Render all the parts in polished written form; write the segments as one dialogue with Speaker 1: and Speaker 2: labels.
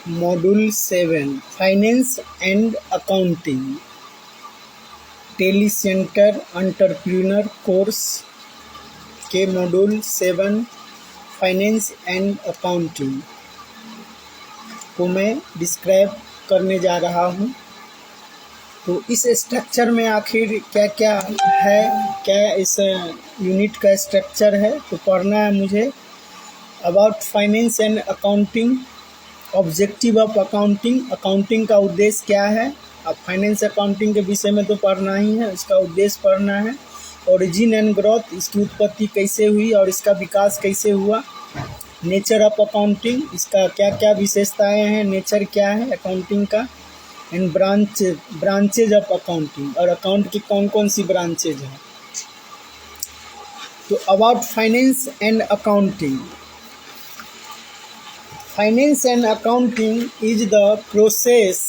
Speaker 1: Module 7 finance and accounting Tally centre entrepreneur course के module 7 finance and accounting को मैं describe करने जा रहा हूँ। तो इस स्ट्रक्चर में आखिर क्या क्या है, क्या इस यूनिट का स्ट्रक्चर है, तो पढ़ना है मुझे। About finance and accounting, objective of accounting, accounting का उद्देश्य क्या है। अब फाइनेंस अकाउंटिंग के विषय में तो पढ़ना ही है, इसका उद्देश्य पढ़ना है। ओरिजिन एंड ग्रोथ, इसकी उत्पत्ति कैसे हुई और इसका विकास कैसे हुआ। नेचर ऑफ अकाउंटिंग, इसका क्या क्या विशेषताएं हैं, नेचर क्या है अकाउंटिंग का। एंड ब्रांचेज ऑफ अकाउंटिंग, और अकाउंट की कौन कौन सी ब्रांचेज हैं। तो about finance and accounting, finance and accounting is the process.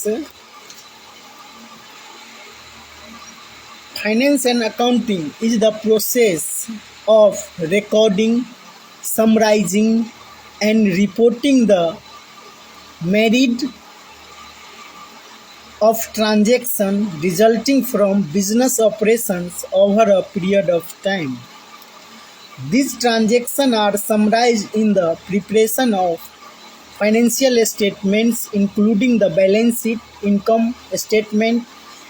Speaker 1: Finance and accounting is the process of recording, summarizing, and reporting the merit of transaction resulting from business operations over a period of time. These transactions are summarized in the preparation of financial statements, including the balance sheet, income statement,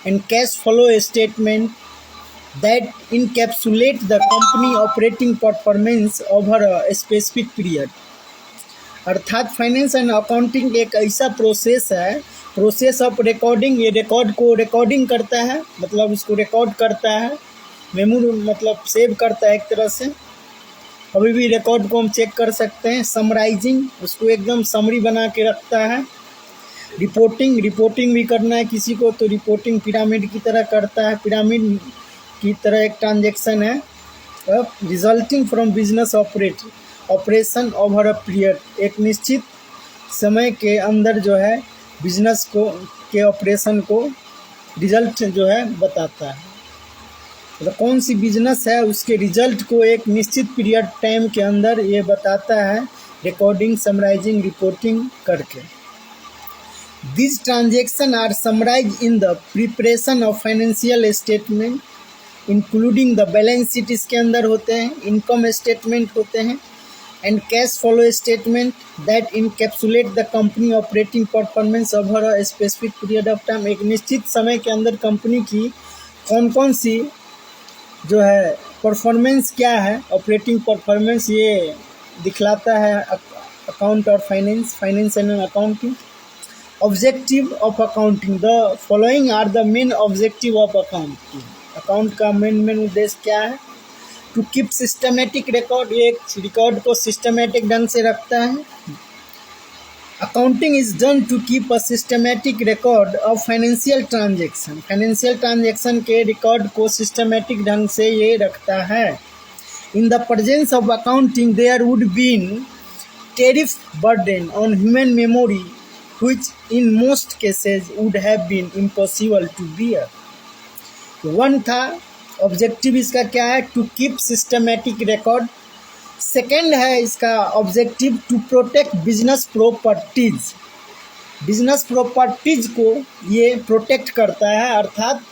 Speaker 1: and cash flow statement that encapsulate the company operating performance over a specific period. अर्थात finance and accounting एक ऐसा process है, process of recording, ये record को recording करता है, मतलब इसको रिकॉर्ड करता है, मेमोरी मतलब सेव करता है एक तरह से। अभी भी रिकॉर्ड को हम चेक कर सकते हैं। समराइजिंग, उसको एकदम समरी बना के रखता है। रिपोर्टिंग, रिपोर्टिंग भी करना है किसी को तो रिपोर्टिंग पिरामिड की तरह करता है, पिरामिड की तरह एक ट्रांजेक्शन है। Resulting from business operation over a period, एक निश्चित समय के अंदर जो है बिजनेस को के ऑपरेशन को रिजल्ट जो है बताता है। तो कौन सी बिजनेस है उसके रिजल्ट को एक निश्चित पीरियड टाइम के अंदर ये बताता है, रिकॉर्डिंग, समराइजिंग, रिपोर्टिंग करके। This transaction are summarise in the preparation of financial statement, including the balance sheet इसके अंदर होते हैं, इनकम स्टेटमेंट होते हैं, and cash flow statement that encapsulate the company operating performance over a specific period of time. एक निश्चित समय के अंदर कंपनी की कौन कौन सी जो है परफॉर्मेंस क्या है, ऑपरेटिंग परफॉर्मेंस, ये दिखलाता है अकाउंट और finance and accounting. Objective of accounting, the following are the main objective of accounting. Account का मेन उद्देश्य क्या है। टू कीप सिस्टमेटिक रिकॉर्ड, ये रिकॉर्ड को सिस्टमेटिक ढंग से रखता है। Accounting is done to keep a systematic record of financial transaction, financial transaction के रिकॉर्ड को सिस्टमेटिक ढंग से ये रखता है। In the presence of accounting there would been terrific burden on human memory which in most cases would have been impossible to bear. One था objective इसका क्या है, to keep systematic record. Second है इसका objective to protect business properties, business properties को ये protect करता है, अर्थात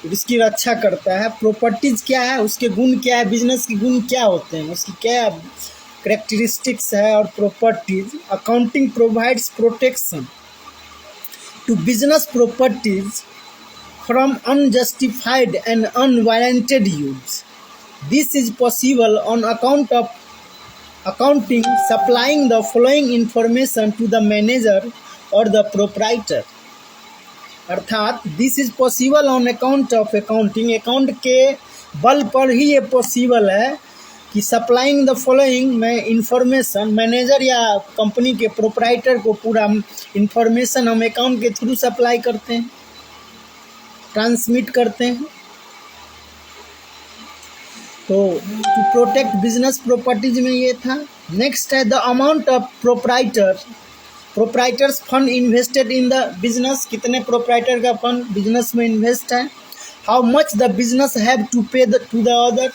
Speaker 1: इसकी रक्षा करता है। प्रॉपर्टीज क्या है, उसके गुण क्या है, बिजनेस के गुण क्या होते हैं, उसकी क्या कैरेक्टरिस्टिक्स है और properties. Accounting provides protection to business properties from unjustified and unwarranted use. This is possible on account of accounting supplying the following information to the manager or the proprietor. अर्थात this is possible on account of accounting, account के बल पर ही ये possible है कि supplying the following में information, manager या company के प्रोप्राइटर को पूरा इंफॉर्मेशन हम अकाउंट के थ्रू सप्लाई करते हैं, ट्रांसमिट करते हैं। तो टू प्रोटेक्ट बिजनेस प्रॉपर्टीज में ये था। नेक्स्ट है the amount of proprietors fund invested in the business, कितने प्रोप्राइटर का फंड बिजनेस में इन्वेस्ट है। How much the business have to pay to the other,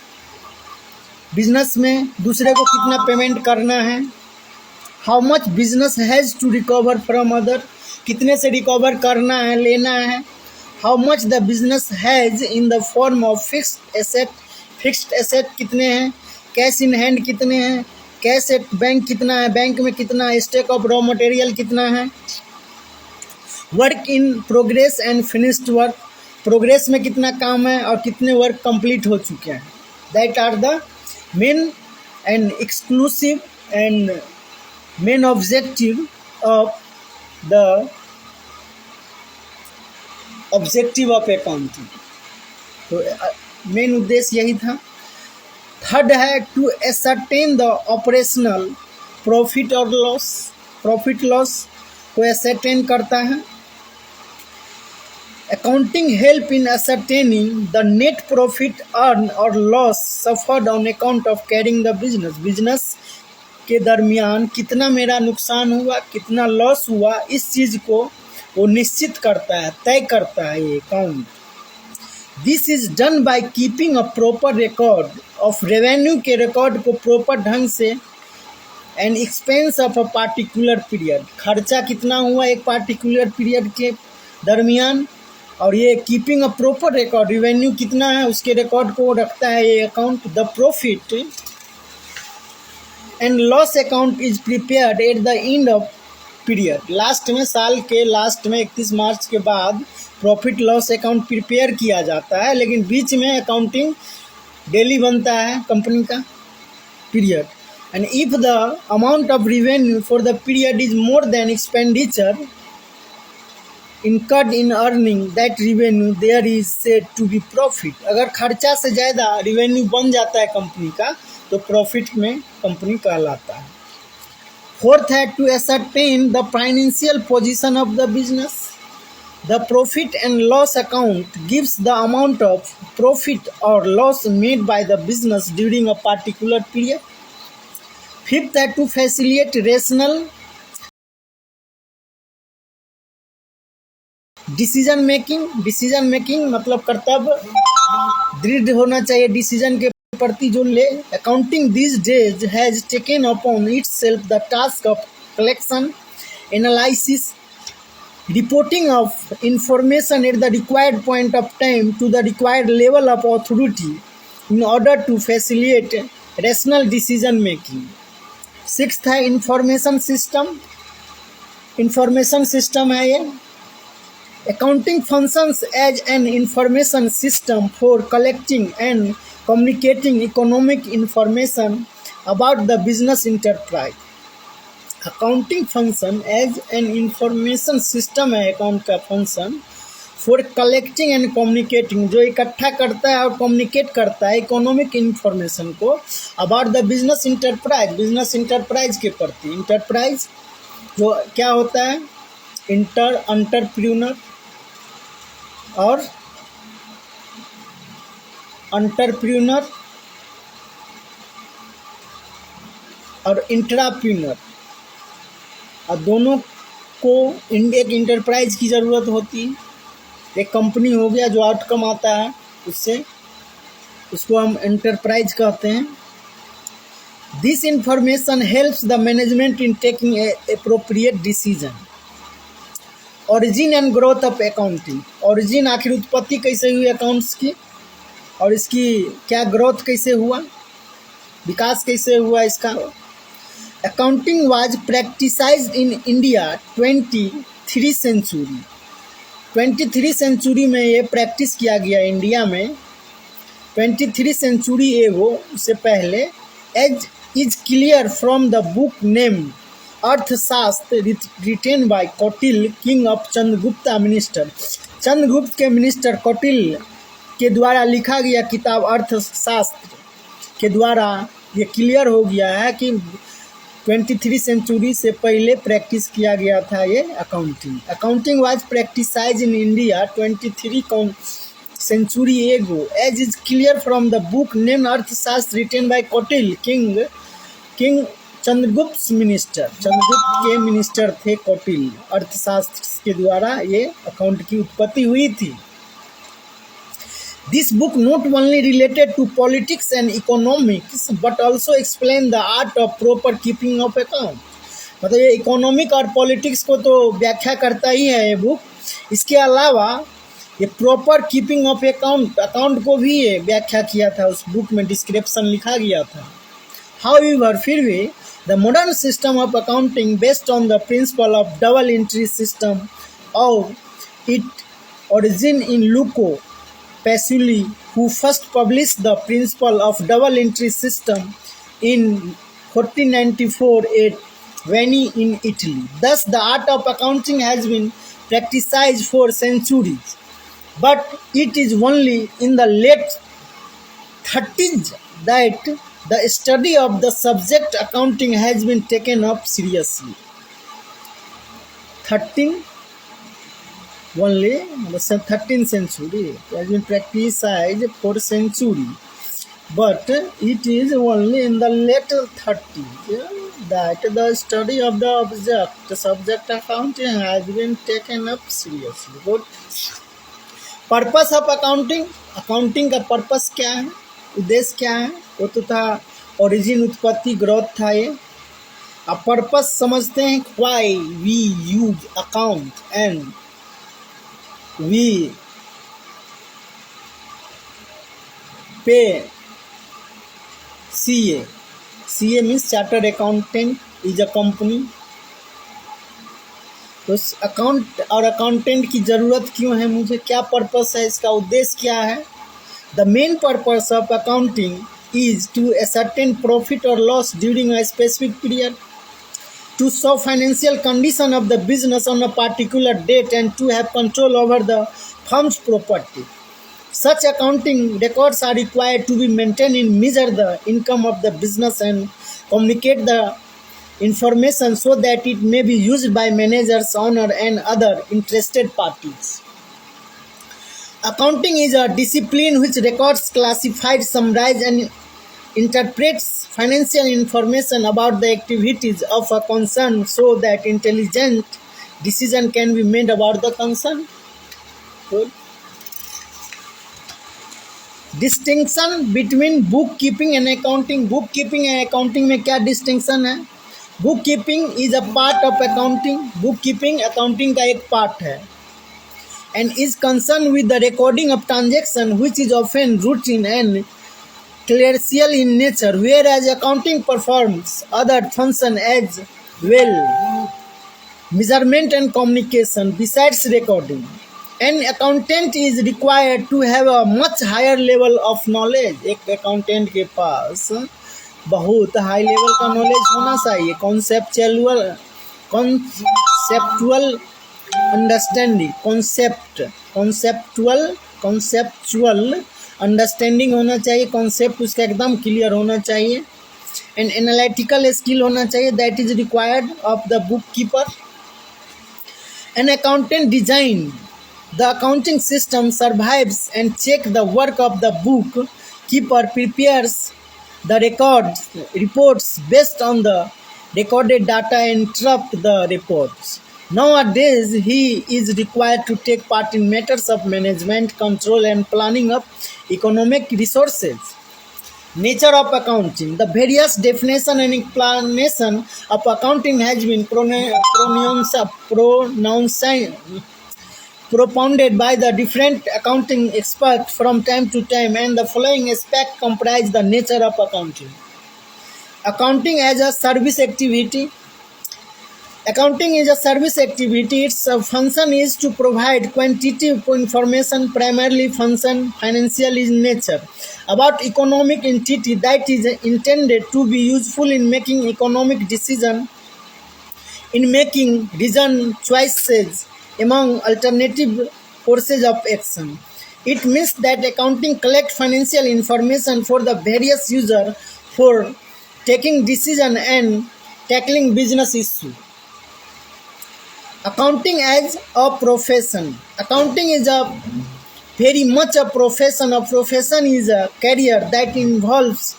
Speaker 1: business में दूसरे को कितना पेमेंट करना है। How much business has to recover from other, कितने से रिकवर करना है, लेना है। How much the business has in the form of fixed asset, fixed asset कितने हैं, कैश इन हैंड कितने हैं, कैश एट बैंक कितना है, बैंक में कितना है, स्टॉक ऑफ रॉ मटेरियल कितना है। Work in progress and finished work, progress में कितना काम है और कितने वर्क कंप्लीट हो चुके हैं। That are the main and exclusive and main objective of the objective of accounting. तो मेन उद्देश्य यही था। थर्ड है to ascertain the operational profit और लॉस, प्रॉफिट लॉस को एसर्टेन करता है। Accounting help in ascertaining the net profit earn और loss suffered on account of carrying the business, business के दरमियान कितना मेरा नुकसान हुआ, कितना लॉस हुआ, इस चीज़ को वो निश्चित करता है, तय करता है ये account. This is done by keeping a proper record of revenue के रिकॉर्ड को प्रॉपर ढंग से and expense of a particular period, खर्चा कितना हुआ एक पार्टिकुलर पीरियड के दरमियान, और ये keeping a proper record, revenue कितना है उसके रिकॉर्ड को रखता है ये account. The profit and loss account is prepared at the end of period, last में, साल के लास्ट में 31 मार्च के बाद प्रॉफिट लॉस अकाउंट प्रिपेयर किया जाता है, लेकिन बीच में अकाउंटिंग डेली बनता है कंपनी का period. And if the amount of revenue for the period is more than expenditure incurred in earning that revenue there is said to be profit, अगर खर्चा से ज़्यादा रेवेन्यू बन जाता है कंपनी का तो प्रॉफिट में कंपनी कहलाता है। फोर्थ है to ascertain the financial position of the business, the profit and loss account gives the amount of profit और loss made by the business during a particular period. Fifth है to facilitate rational decision making, decision making मतलब कर्तव्य दृढ़ होना चाहिए decision के प्रति जो ले। Accounting these days has taken upon itself the task of collection, analysis, reporting of information at the required point of time to the required level of authority in order to facilitate rational decision making. Sixth है information system, information system है ये। Accounting functions as an information system for collecting and communicating economic information about the business enterprise. Accounting function as an information system है account का function for collecting and communicating, जो इकट्ठा करता है और communicate करता है इकोनॉमिक इंफॉर्मेशन को about the business enterprise, business enterprise के प्रति। इंटरप्राइज जो क्या होता है, एंटरप्रेन्योर और एंटरप्रेन्योर और इंट्राप्रेन्योर, और दोनों को एक इंटरप्राइज की ज़रूरत होती है। एक कंपनी हो गया जो आउटकम आता है उससे, उसको हम एंटरप्राइज कहते हैं। This information helps the management in taking appropriate decision. Origin and growth of accounting, origin आखिर उत्पत्ति कैसे हुई अकाउंट्स की, और इसकी क्या ग्रोथ कैसे हुआ, विकास कैसे हुआ इसका। Accounting was practicised in India 23 century, 23 century में ये प्रैक्टिस किया गया इंडिया में। 23 सेंचुरी एगो उससे पहले, as is clear from the book name Arthashastra written by Kautilya king of Chandragupta minister, Chandragupta के मिनिस्टर कौटिल्य के द्वारा लिखा गया किताब अर्थशास्त्र के द्वारा ये क्लियर हो गया है कि 23 सेंचुरी से पहले प्रैक्टिस किया गया था ये accounting. Accounting was practised in India 23 century ago, as is clear from the book name Arthashastra written by Kautilya king Chandragupta minister, Chandragupta के मिनिस्टर थे कौटिल्य। अर्थशास्त्र के द्वारा ये अकाउंट की उत्पत्ति हुई थी। This book not only related to politics and economics but also explain the art of proper keeping of account. मतलब ये इकोनॉमिक और पॉलिटिक्स को तो व्याख्या करता ही है ये बुक। इसके अलावा ये प्रॉपर कीपिंग ऑफ अकाउंट को भी ये व्याख्या किया था, उस बुक में डिस्क्रिप्शन लिखा गया था। हाउएवर फिर भी the modern system of accounting based on the principle of double entry system और it origin in Luco Pacioli, who first published the principle of double entry system in 1494 at Venice in Italy. Thus, the art of accounting has been practiced for centuries, but it is only in the late 30s that the study of the subject accounting has been taken up seriously. 13 only the 13th century it has been practiced for century, but it is only in the late 30s that the study of the subject accounting has been taken up seriously. Good. Purpose of accounting का purpose क्या है, उद्देश्य क्या है, वो तो था origin, उत्पत्ति, ग्रोथ था ये। अब पर्पस समझते हैं, why we use account and we pay CA. CA means Chartered Accountant is a company. तो अकाउंट और अकाउंटेंट की ज़रूरत क्यों है मुझे, क्या पर्पस है, इसका उद्देश्य क्या है? The main purpose of accounting is to ascertain profit और loss during a specific period, to show financial condition of the business on a particular date, and to have control over the firm's property. Such accounting records are required to be maintained in measure the income of the business and communicate the information so that it may be used by managers, owner and other interested parties. Accounting is a discipline which records, classifies, summarizes and interprets financial information about the activities of a concern so that intelligent decision can be made about the concern. Good. Distinction between bookkeeping and accounting. Bookkeeping and accounting में क्या distinction है? Bookkeeping is a part of accounting. Bookkeeping accounting का एक part है, and is concerned with the recording of transaction which is often routine and clerical in nature, whereas accounting performs other functions as well, measurement and communication besides recording. An accountant is required to have a much higher level of knowledge. एक accountant के पास बहुत high level का knowledge होना चाहिए। conceptual understanding, conceptual understanding होना चाहिए, concept उसका एकदम क्लियर होना चाहिए, एंड एनालिटिकल स्किल होना चाहिए, that is required of the book keeper. An accountant design the accounting system, survives and check the work of the book keeper, prepares the reports based on the recorded data and interrupt the reports. Nowadays, he is required to take part in matters of management, control and planning of economic resources. Nature of accounting. The various definition and explanation of accounting has been propounded by the different accounting experts from time to time, and the following aspects comprise the nature of accounting. Accounting as a service activity. Accounting is a service activity. Its function is to provide quantitative information, primarily function financial in nature, about economic entity that is intended to be useful in making economic decision, in making reason choices among alternative courses of action. It means that accounting collects financial information for the various user for taking decision and tackling business issue. Accounting as a profession. Accounting is a very much a profession. A profession is a career that involves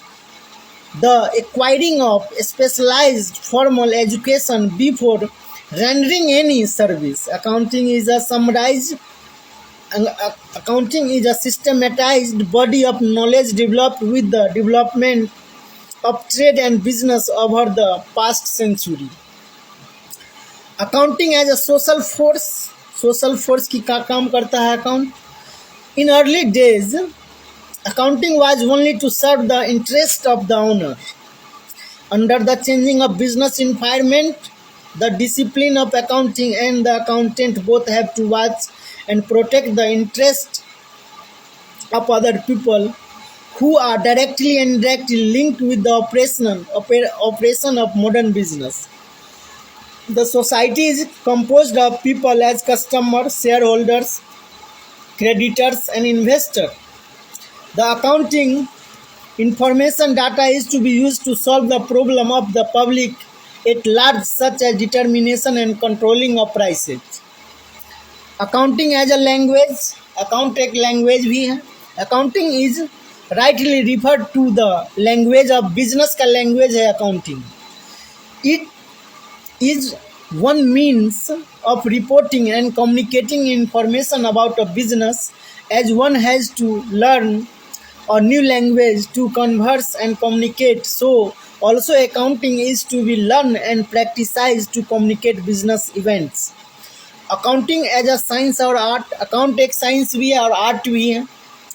Speaker 1: the acquiring of specialized formal education before rendering any service. Accounting is a systematized body of knowledge developed with the development of trade and business over the past century. Accounting as a social force की काम करता है account. In early days accounting was only to serve the interest of the owner. Under the changing of business environment, the discipline of accounting and the accountant both have to watch and protect the interest of other people who are directly and indirectly linked with the operation of modern business. The society is composed of people as customers, shareholders, creditors, and investors. The accounting information data is to be used to solve the problem of the public at large, such as determination and controlling of prices. Accounting as a language, account एक language भी है. Accounting is rightly referred to the language of business का language है accounting. It is one means of reporting and communicating information about a business, as one has to learn a new language to converse and communicate. So also accounting is to be learned and practiced to communicate business events. Accounting as a science और art. Account एक science भी है और art भी है,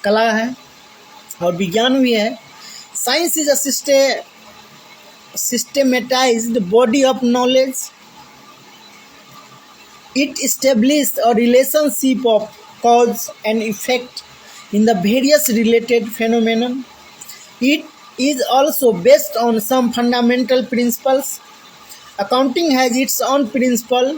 Speaker 1: कला है और विज्ञान भी है. Science is a systematized body of knowledge. It establishes a relationship of cause and effect in the various related phenomena. It is also based on some fundamental principles. Accounting has its own principle,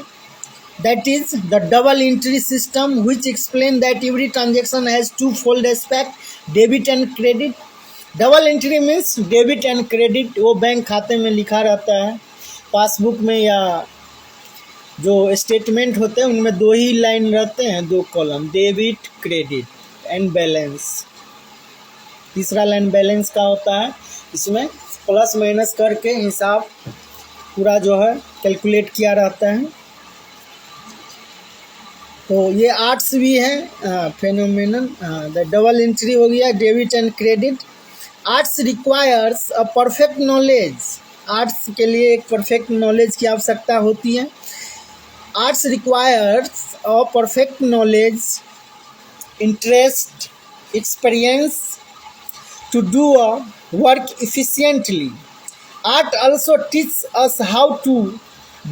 Speaker 1: that is the double entry system, which explains that every transaction has two-fold aspect, debit and credit. Double entry means debit and credit. वो bank खाते में लिखा रहता है, passbook में या जो statement होते हैं उनमें दो ही लाइन रहते हैं, दो column, debit credit and balance. तीसरा लाइन बैलेंस का होता है, इसमें प्लस माइनस करके हिसाब पूरा जो है कैलकुलेट किया रहता है. तो ये आर्ट्स भी है फेनोमेनन. द डबल एंट्री हो गया debit and credit. Arts requires a perfect knowledge. Arts के लिए एक परफेक्ट नॉलेज की आवश्यकता होती है. Arts requires a perfect knowledge, interest, experience to do a work efficiently. Art also teaches us how to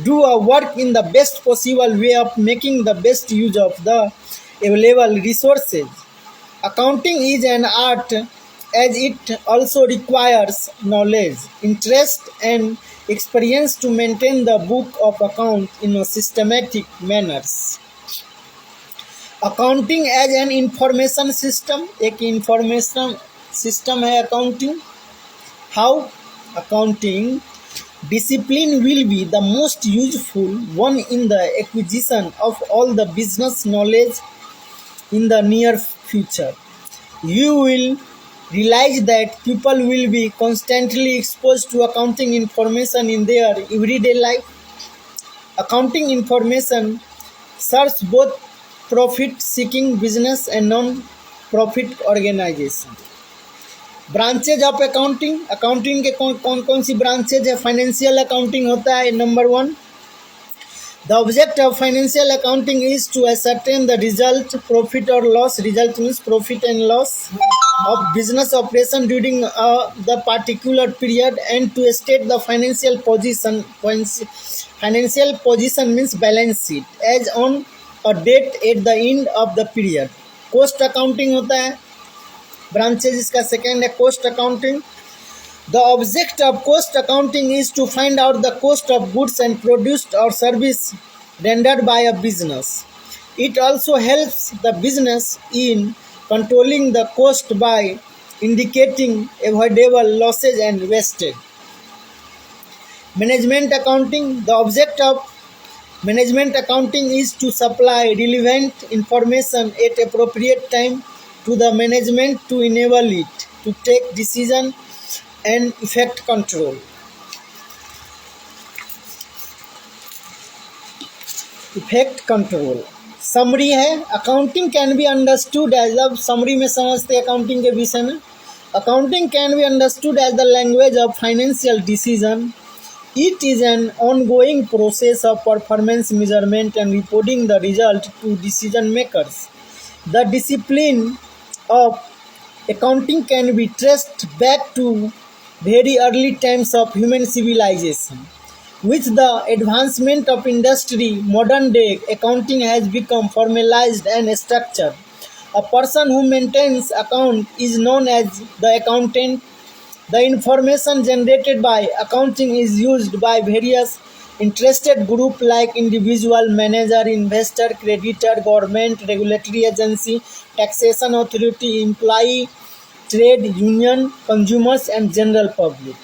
Speaker 1: do a work in the best possible way of making the best use of the available resources. Accounting is an art, as it also requires knowledge, interest, and experience to maintain the book of account in a systematic manner. Accounting as an information system. एक information system है accounting. How? Accounting discipline will be the most useful one in the acquisition of all the business knowledge in the near future. You will realize that people will be constantly exposed to accounting information in their everyday life. Accounting information serves both profit-seeking business and non-profit organization. Branches of accounting. Accounting के कौन सी branches है? Financial accounting होता है number 1. The object of financial accounting is to ascertain the result, profit or loss, result means profit and loss, of business operation during the particular period, and to state the financial position. Financial position means balance sheet as on a date at the end of the period. Cost accounting होता है, branches इसका second है cost accounting. The object of cost accounting is to find out the cost of goods and produced और service rendered by a business. It also helps the business in controlling the cost by indicating avoidable losses and wastage. Management accounting. The object of management accounting is to supply relevant information at appropriate time to the management to enable it to take decision and effect control. Effect control. Summary है. Accounting can be understood as, अब summary में समझते accounting के विषय में. Accounting can be understood as the language of financial decision It is an ongoing process of performance measurement and reporting the result to decision makers. The discipline of accounting can be traced back to very early times of human civilization. With the advancement of industry, modern day accounting has become formalized and structured. A person who maintains account is known as the accountant. The information generated by accounting is used by various interested groups like individual, manager, investor, creditor, government, regulatory agency, taxation authority, employee, trade union, consumers and general public.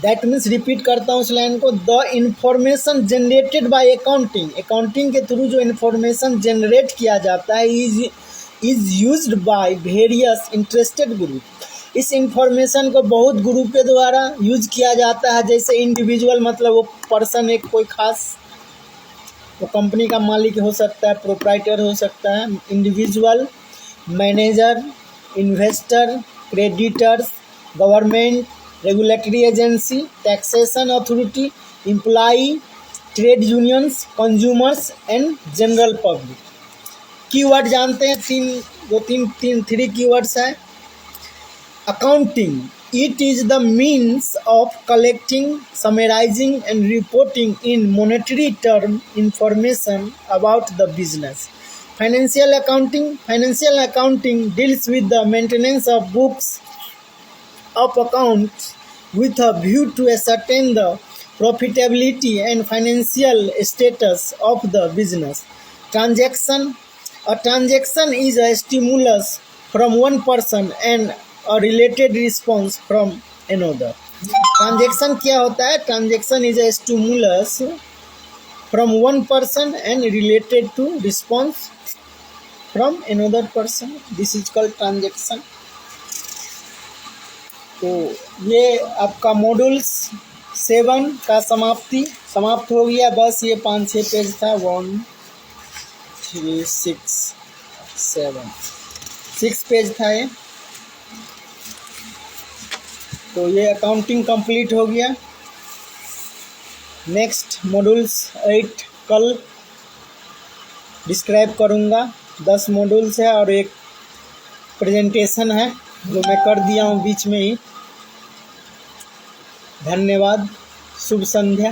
Speaker 1: That means repeat करता हूँ इस line को, the information generated by accounting, accounting के through जो information generate किया जाता है is used by various interested group. इस इंफॉर्मेशन को बहुत ग्रुप के द्वारा यूज किया जाता है, जैसे इंडिविजुअल मतलब वो पर्सन, एक कोई खास वो कंपनी का मालिक हो सकता है, प्रोप्राइटर हो सकता है, individual, manager, investor, creditors, government, regulatory agency, taxation authority, employee, trade unions, consumers and general public. Keyword जानते हैं, थ्री कीवर्ड्स हैं। Accounting, it is the means of collecting, summarising and reporting in monetary term information about the business. Financial accounting deals with the maintenance of books of accounts with a view to ascertain the profitability and financial status of the business. A transaction is a stimulus from one person and a related response from another. Transaction क्या होता है? Transaction is a stimulus from one person and related to response from another person. This is called transaction. तो ये आपका modules 7 का समाप्त हो गया। बस ये 5-6 पेज था। 1 3 6 7 6 पेज था ये। तो ये अकाउंटिंग कंप्लीट हो गया। नेक्स्ट मॉड्यूल्स 8 कल डिस्क्राइब करूँगा। 10 मॉड्यूल्स है और एक प्रेजेंटेशन है जो मैं कर दिया हूँ बीच में ही। धन्यवाद, शुभ संध्या।